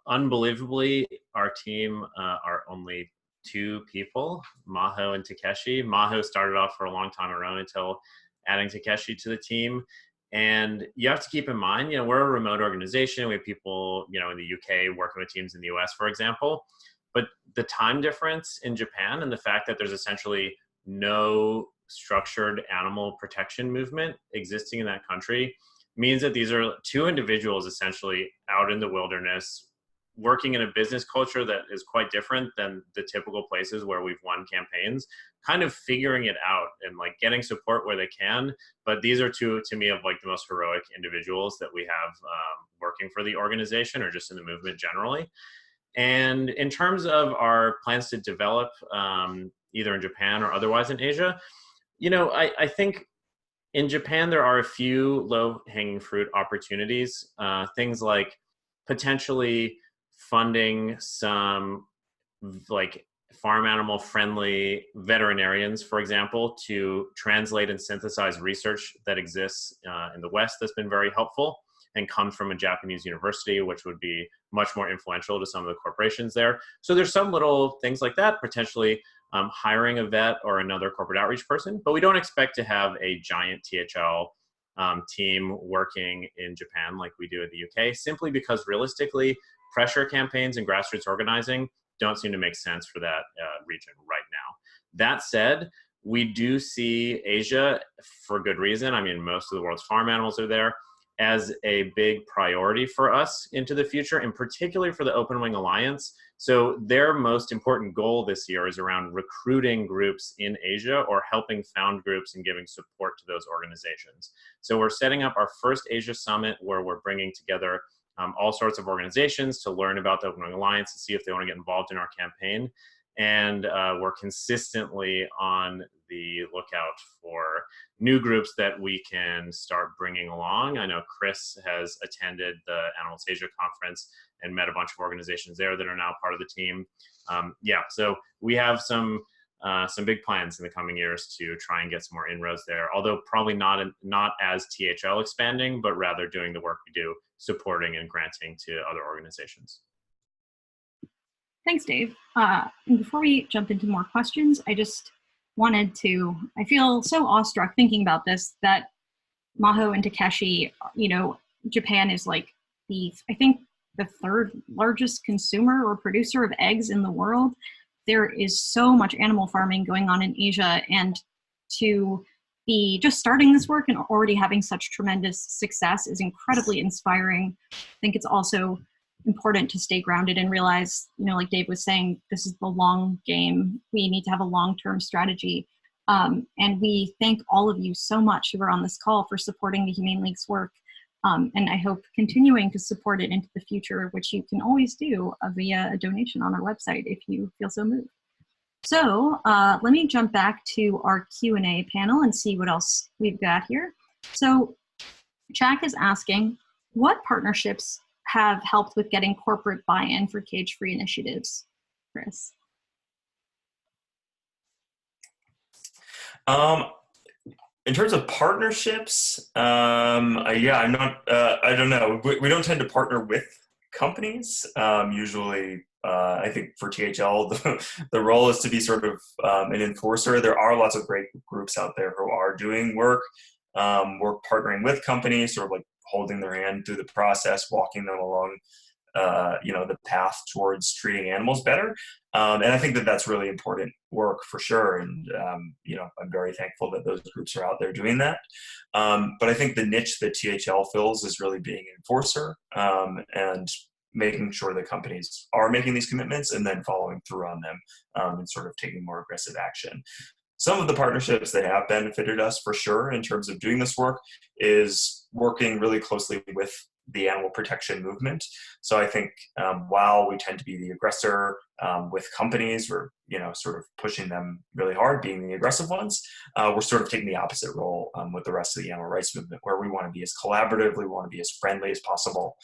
Unbelievably, our team are only 2 people, Maho and Takeshi. Maho started off for a long time on her own until adding Takeshi to the team. And you have to keep in mind, you know, we're a remote organization. We have people, you know, in the UK working with teams in the US, for example. But the time difference in Japan and the fact that there's essentially no structured animal protection movement existing in that country means that these are 2 individuals essentially out in the wilderness working in a business culture that is quite different than the typical places where we've won campaigns, kind of figuring it out and like getting support where they can. But these are 2, to me, of like the most heroic individuals that we have working for the organization or just in the movement generally. And in terms of our plans to develop either in Japan or otherwise in Asia, you know, I think in Japan there are a few low-hanging fruit opportunities, things like potentially funding some like farm animal friendly veterinarians, for example, to translate and synthesize research that exists in the West that's been very helpful and comes from a Japanese university, which would be much more influential to some of the corporations there. So there's some little things like that, potentially hiring a vet or another corporate outreach person, but we don't expect to have a giant THL team working in Japan like we do in the UK, simply because realistically, pressure campaigns and grassroots organizing don't seem to make sense for that region right now. That said, we do see Asia, for good reason, I mean, most of the world's farm animals are there, as a big priority for us into the future, and particularly for the Open Wing Alliance. So their most important goal this year is around recruiting groups in Asia or helping found groups and giving support to those organizations. So we're setting up our first Asia Summit where we're bringing together all sorts of organizations to learn about the Open Wing Alliance, to see if they want to get involved in our campaign. And we're consistently on the lookout for new groups that we can start bringing along. I know Chris has attended the Animals Asia conference and met a bunch of organizations there that are now part of the team. Yeah, so we have some big plans in the coming years to try and get some more inroads there, although probably not as THL expanding, but rather doing the work we do, supporting and granting to other organizations. Thanks, Dave. And before we jump into more questions, I just wanted to, I feel so awestruck thinking about this, that Maho and Takeshi, you know, Japan is like I think the 3rd largest consumer or producer of eggs in the world. There is so much animal farming going on in Asia, and to be just starting this work and already having such tremendous success is incredibly inspiring. I think it's also important to stay grounded and realize, like Dave was saying, this is the long game. We need to have a long-term strategy. And we thank all of you so much who are on this call for supporting the Humane League's work. And I hope continuing to support it into the future, which you can always do via a donation on our website if you feel so moved. So let me jump back to our Q&A panel and see what else we've got here. So Jack is asking, what partnerships have helped with getting corporate buy-in for cage-free initiatives? Chris? In terms of partnerships, yeah, I'm not, I don't know. We don't tend to partner with companies. Usually, I think for THL, the role is to be sort of an enforcer. There are lots of great groups out there who are doing work. We're partnering with companies, sort of like holding their hand through the process, walking them along the path towards treating animals better. And I think that that's really important work for sure. And, I'm very thankful that those groups are out there doing that. But I think the niche that THL fills is really being an enforcer and making sure that companies are making these commitments and then following through on them and sort of taking more aggressive action. Some of the partnerships that have benefited us for sure in terms of doing this work is working really closely with the animal protection movement. So I think while we tend to be the aggressor with companies, we're sort of pushing them really hard, being the aggressive ones. We're sort of taking the opposite role with the rest of the animal rights movement, where we want to be as collaborative, we want to be as friendly as possible,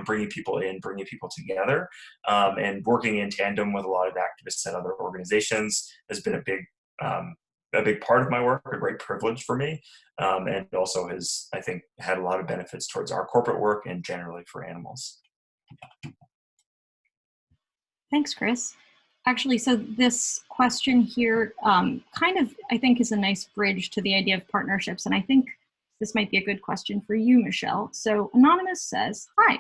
bringing people in, bringing people together, and working in tandem with a lot of activists and other organizations has been a big part of my work, a great privilege for me, and also has, I think, had a lot of benefits towards our corporate work and generally for animals. Thanks, Chris. Actually, so this question here kind of, I think, is a nice bridge to the idea of partnerships, and I think this might be a good question for you, Michelle. So Anonymous says, hi,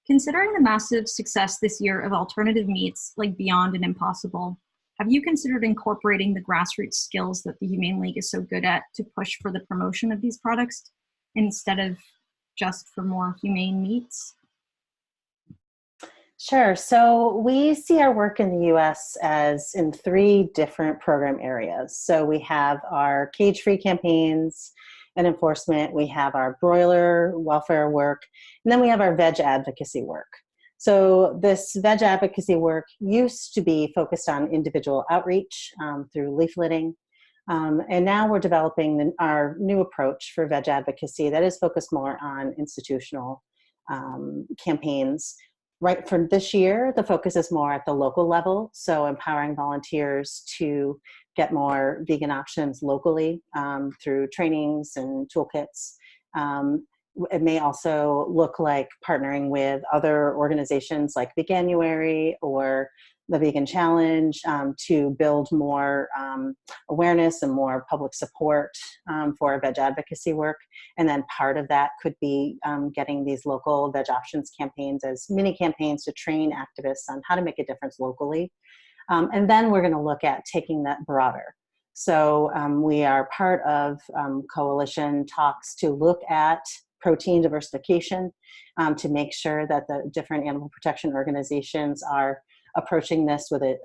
considering the massive success this year of alternative meats like Beyond and Impossible, have you considered incorporating the grassroots skills that the Humane League is so good at to push for the promotion of these products instead of just for more humane meats? Sure. So we see our work in the U.S. as in 3 different program areas. So we have our cage-free campaigns and enforcement, we have our broiler welfare work, and then we have our veg advocacy work. So this veg advocacy work used to be focused on individual outreach through leafleting. And now we're developing our new approach for veg advocacy that is focused more on institutional campaigns. Right, for this year, the focus is more at the local level, so empowering volunteers to get more vegan options locally through trainings and toolkits. It may also look like partnering with other organizations like Veganuary or the Vegan Challenge to build more awareness and more public support for our veg advocacy work. And then part of that could be getting these local veg options campaigns as mini campaigns to train activists on how to make a difference locally. And then we're going to look at taking that broader. So we are part of coalition talks to look at protein diversification to make sure that the different animal protection organizations are approaching this with a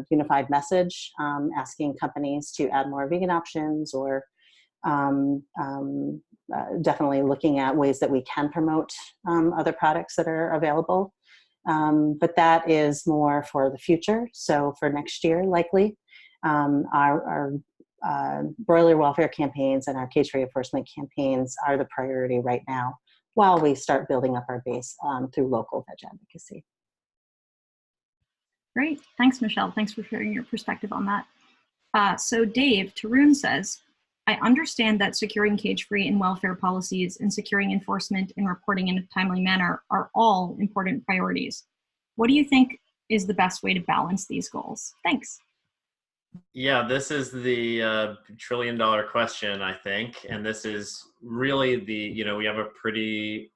unified message, asking companies to add more vegan options or definitely looking at ways that we can promote other products that are available. But that is more for the future. So for next year, likely, our broiler welfare campaigns and our cage-free enforcement campaigns are the priority right now while we start building up our base through local veg advocacy. Great. Thanks, Michelle. Thanks for sharing your perspective on that. So Dave, Tarun says, I understand that securing cage-free and welfare policies and securing enforcement and reporting in a timely manner are all important priorities. What do you think is the best way to balance these goals? Thanks. Yeah, this is the $1 trillion question, I think. And this is really we have a pretty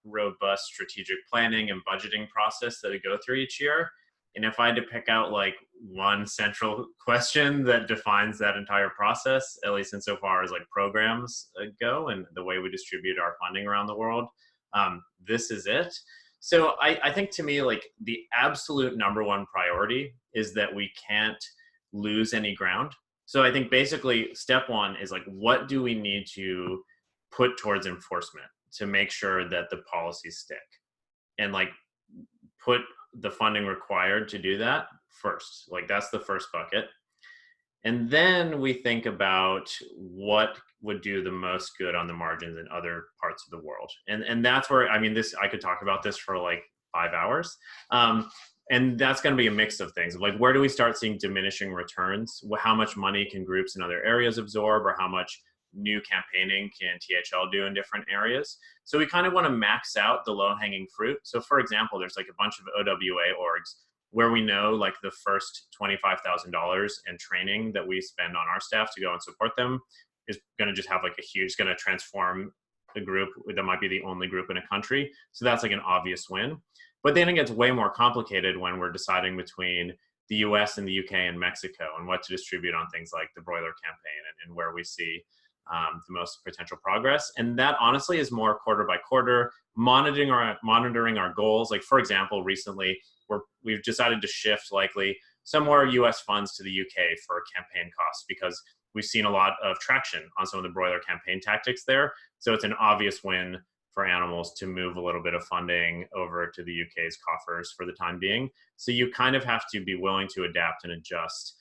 robust strategic planning and budgeting process that we go through each year. And if I had to pick out like one central question that defines that entire process, at least insofar as like programs go and the way we distribute our funding around the world, this is it. So I think to me, like the absolute number one priority is that we can't lose any ground. So I think basically step one is like, what do we need to put towards enforcement to make sure that the policies stick? And like put the funding required to do that first. Like that's the first bucket. And then we think about what would do the most good on the margins in other parts of the world. And that's where, I mean, this, I could talk about this for like 5 hours. And that's going to be a mix of things. Like, where do we start seeing diminishing returns? How much money can groups in other areas absorb, or how much new campaigning can THL do in different areas? So we kind of want to max out the low-hanging fruit. So for example, there's like a bunch of OWA orgs where we know like the first $25,000 in training that we spend on our staff to go and support them is going to just have like a huge, going to transform the group that might be the only group in a country. So that's like an obvious win. But then it gets way more complicated when we're deciding between the US and the UK and Mexico and what to distribute on things like the broiler campaign and where we see the most potential progress. And that honestly is more quarter by quarter, monitoring our goals. Like for example, recently we've decided to shift likely some more US funds to the UK for campaign costs because we've seen a lot of traction on some of the broiler campaign tactics there. So it's an obvious win for animals to move a little bit of funding over to the UK's coffers for the time being. So you kind of have to be willing to adapt and adjust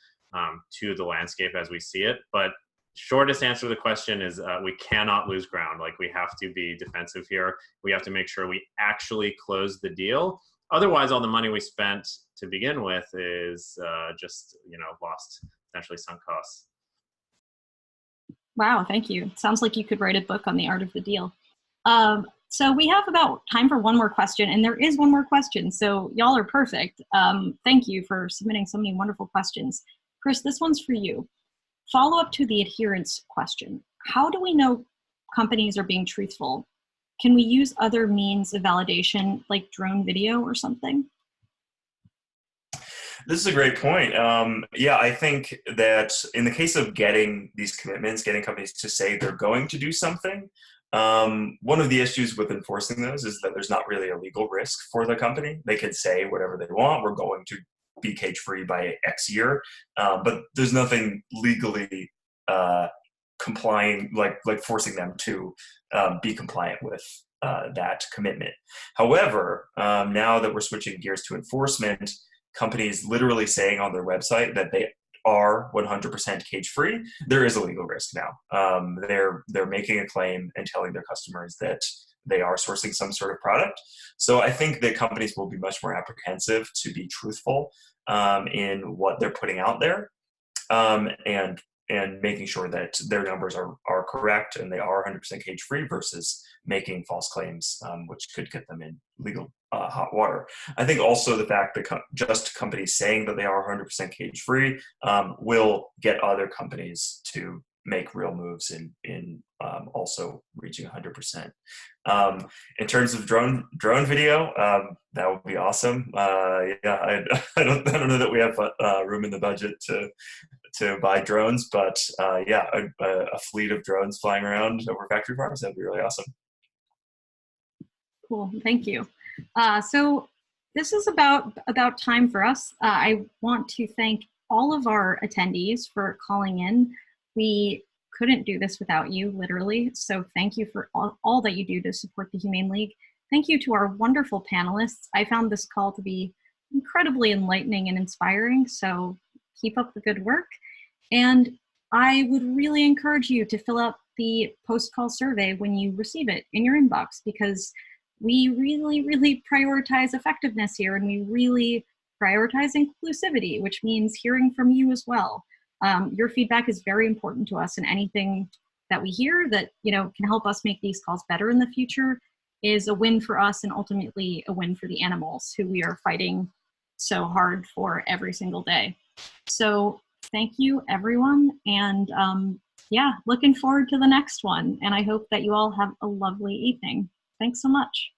to the landscape as we see it. But shortest answer to the question is we cannot lose ground. Like we have to be defensive here. We have to make sure we actually close the deal. Otherwise, all the money we spent to begin with is just, lost, essentially sunk costs. Wow, thank you. Sounds like you could write a book on the art of the deal. So we have about time for one more question, and there is one more question, so y'all are perfect. Thank you for submitting so many wonderful questions. Chris, this one's for you. Follow up to the adherence question. How do we know companies are being truthful? Can we use other means of validation like drone video or something? This is a great point. Yeah, I think that in the case of getting these commitments, getting companies to say they're going to do something, one of the issues with enforcing those is that there's not really a legal risk for the company. They can say whatever they want. We're going to be cage-free by X year, but there's nothing legally complying, like forcing them to be compliant with that commitment. However, now that we're switching gears to enforcement, companies literally saying on their website that they are 100% cage-free, there is a legal risk now. They're making a claim and telling their customers that they are sourcing some sort of product. So I think that companies will be much more apprehensive to be truthful in what they're putting out there, and making sure that their numbers are correct and they are 100% cage-free versus making false claims, which could get them in legal hot water. I think also the fact that just companies saying that they are 100% cage-free will get other companies to make real moves in also reaching 100%. In terms of drone video, that would be awesome. Yeah, I don't know that we have room in the budget to buy drones, but yeah, a fleet of drones flying around over factory farms, that'd be really awesome. Cool, thank you. So this is about time for us. I want to thank all of our attendees for calling in. We couldn't do this without you, literally. So thank you for all that you do to support the Humane League. Thank you to our wonderful panelists. I found this call to be incredibly enlightening and inspiring, so keep up the good work. And I would really encourage you to fill out the post-call survey when you receive it in your inbox, because we really prioritize effectiveness here, and we really prioritize inclusivity, which means hearing from you as well. Your feedback is very important to us, and anything that we hear that can help us make these calls better in the future is a win for us and ultimately a win for the animals who we are fighting so hard for every single day. So thank you, everyone, and yeah, looking forward to the next one, and I hope that you all have a lovely evening. Thanks so much.